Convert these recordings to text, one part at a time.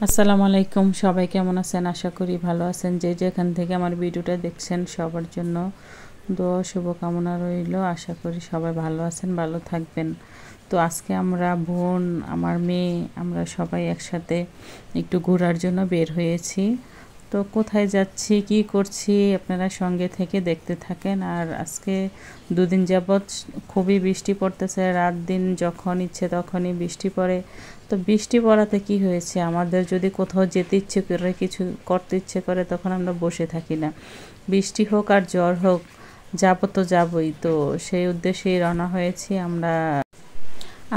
আসসালামু আলাইকুম, সবাই কেমন আছেন? আশা করি ভালো আছেন। যে যেখান থেকে আমার ভিডিওটা দেখছেন সবার জন্য দোয়া শুভকামনা রইল। আশা করি সবাই ভালো আছেন, ভালো থাকবেন। তো আজকে আমরা বোন, আমার মেয়ে, আমরা সবাই একসাথে একটু ঘোরার জন্য বের হয়েছি। তো কোথায় যাচ্ছি, কি করছি, আপনারা সঙ্গে থেকে দেখতে থাকেন। আর আজকে দুদিন যাবৎ খুবই বৃষ্টি পড়তেছে, রাত দিন যখন ইচ্ছে তখনই বৃষ্টি পড়ে। তো বৃষ্টি পড়াতে কি হয়েছে, আমাদের যদি কোথাও যেতে ইচ্ছে করে, কিছু করতে ইচ্ছে করে, তখন আমরা বসে থাকি না। বৃষ্টি হোক আর ঝড় হোক, যাবো তো যাবই। তো সেই উদ্দেশ্যেই রওনা হয়েছি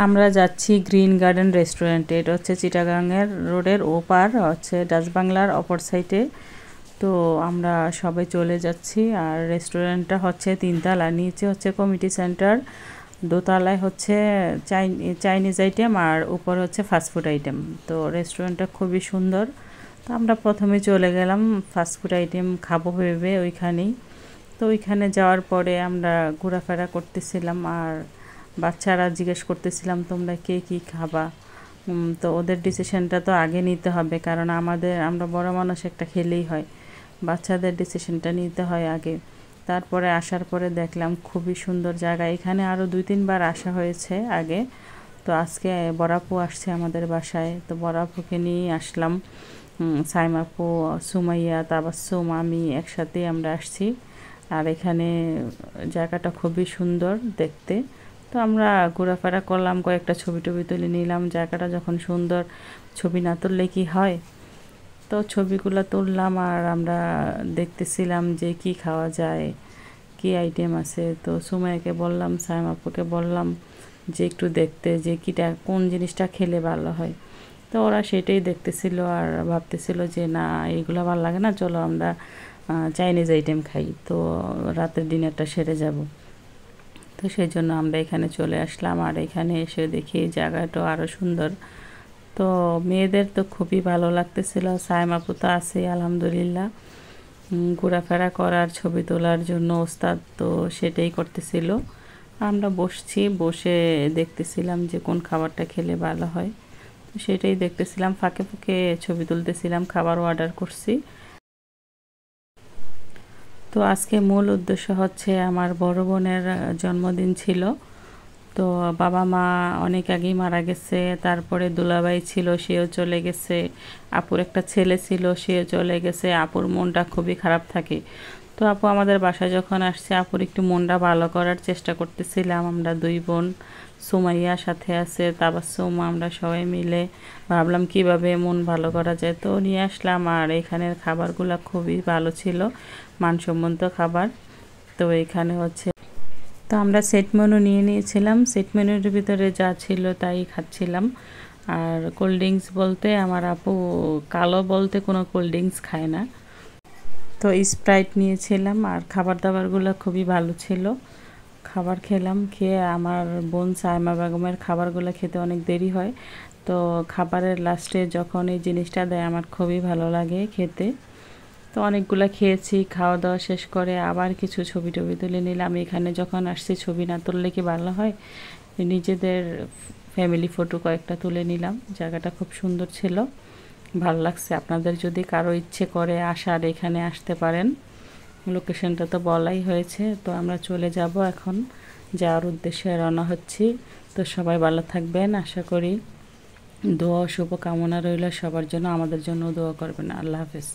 আমরা যাচ্ছি গ্রিন গার্ডেন রেস্টুরেন্টে। এটা হচ্ছে চিটাগাংয়ের রোডের ওপার, হচ্ছে ডাচ বাংলার অপর সাইডে। তো আমরা সবাই চলে যাচ্ছি। আর রেস্টুরেন্টটা হচ্ছে তিনতলা, নিচে হচ্ছে কমিটি সেন্টার, দোতলায় হচ্ছে চাইনিজ আইটেম, আর উপর হচ্ছে ফাস্টফুড আইটেম। তো রেস্টুরেন্টটা খুবই সুন্দর। তো আমরা প্রথমে চলে গেলাম ফাস্টফুড আইটেম খাবো ভেবে ওইখানেই। তো ওইখানে যাওয়ার পরে আমরা ঘোরাফেরা করতেছিলাম, আর বাচ্চারা জিজ্ঞেস করতেছিলাম তোমরা কে কী খাবা। তো ওদের ডিসিশনটা তো আগে নিতে হবে, কারণ আমরা বড় মানুষ একটা খেলেই হয়, বাচ্চাদের ডিসিশনটা নিতে হয় আগে। তারপরে আসার পরে দেখলাম খুবই সুন্দর জায়গা। এখানে আরও 2-3 বার আসা হয়েছে আগে। তো আজকে বড়াপু আসছে আমাদের বাসায়, তো বড়াপুকে নিয়ে আসলাম। সাইমাপু, সুমাইয়া, তাবাসসুম, আমি একসাথেই আমরা আসছি। আর এখানে জায়গাটা খুবই সুন্দর দেখতে। তো আমরা ঘোরাফেরা করলাম, কয়েকটা ছবি টবি তুলে নিলাম। জায়গাটা যখন সুন্দর, ছবি না তুললে কি হয়। তো ছবিগুলো তুললাম, আর আমরা দেখতেছিলাম যে কি খাওয়া যায়, কি আইটেম আছে। তো সুমাইয়াকে বললাম, সাইমাপুকে বললাম যে একটু দেখতে, যে কোন জিনিসটা খেলে ভালো হয়। তো ওরা সেটাই দেখতেছিল আর ভাবতেছিল যে না, এইগুলো ভালো লাগে না, চলো আমরা চাইনিজ আইটেম খাই, তো রাতের ডিনারটা সেরে যাব। তো সেই জন্য আমরা এখানে চলে আসলাম। আর এখানে এসে দেখি জায়গাটা আরও সুন্দর। তো মেয়েদের তো খুবই ভালো লাগতেছিল, সাইমাপু তো আছেই আলহামদুলিল্লাহ, ঘোরাফেরা করার, ছবি তোলার জন্য ওস্তাদ, তো সেটাই করতেছিল। আমরা বসে দেখতেছিলাম যে কোন খাবারটা খেলে ভালো হয়। তো সেটাই দেখতেছিলাম, ফাঁকে ফাঁকে ছবি তুলতেছিলাম, খাবারও অর্ডার করছি। তো আজকে মূল উদ্দেশ্য হচ্ছে আমার বড় বোনের জন্মদিন ছিল। তো বাবা মা অনেক আগেই মারা গেছে, তারপরে দুলাভাই ছিল, সেও চলে গেছে। আপুর একটা ছেলে ছিল, সেও চলে গেছে। আপুর মনটা খুবই খারাপ থাকে। তো আপু আমাদের বাসায় যখন আসছে, আপুর একটু মনটা ভালো করার চেষ্টা করতেছিলাম। আমরা 2 বোন, সুমাইয়া সাথে আছে, তাবাসসুম, আমরা সবাই মিলে ভাবলাম কিভাবে মন ভালো করা যায়। তো নিয়ে আসলাম। আর এখানের খাবারগুলো খুবই ভালো ছিল, মানসম্মত খাবার। তো এখানে হচ্ছে, তো আমরা সেট মেনু নিয়ে নিয়েছিলাম, সেট মেনুর ভিতরে যা ছিল তাই খাচ্ছিলাম। আর কোল্ড ড্রিঙ্কস বলতে আমার আপু কালো বলতে কোনো কোল্ড ড্রিঙ্কস খায় না, তো স্প্রাইট নিয়েছিলাম। আর খাবার দাবারগুলো খুবই ভালো ছিল। খাবার খেলাম, খেয়ে আমার বোন সাইমা বেগমের খাবারগুলো খেতে অনেক দেরি হয়। তো খাবারের লাস্টে যখন এই জিনিসটা দেয় আমার খুবই ভালো লাগে খেতে। তো অনেকগুলো খেয়েছি, খাওয়া দাওয়া শেষ করে আবার কিছু ছবি টবি তুলে নিলাম। এখানে যখন আসছি ছবি না তুললে কি ভালো হয়, নিজেদের ফ্যামিলি ফটো কয়েকটা তুলে নিলাম। জায়গাটা খুব সুন্দর ছিল, ভালো লাগছে। আপনাদের যদি কারো ইচ্ছে করে আসার, এখানে আসতে পারেন। লোকেশনটা তো বলাই হয়েছে। তো আমরা চলে যাব এখন, যাওয়ার উদ্দেশ্যে রওনা হচ্ছি। তো সবাই ভালো থাকবেন, আশা করি। দোয়া শুভকামনা রইল সবার জন্য, আমাদের জন্য দোয়া করবেন। আল্লাহ হাফেজ।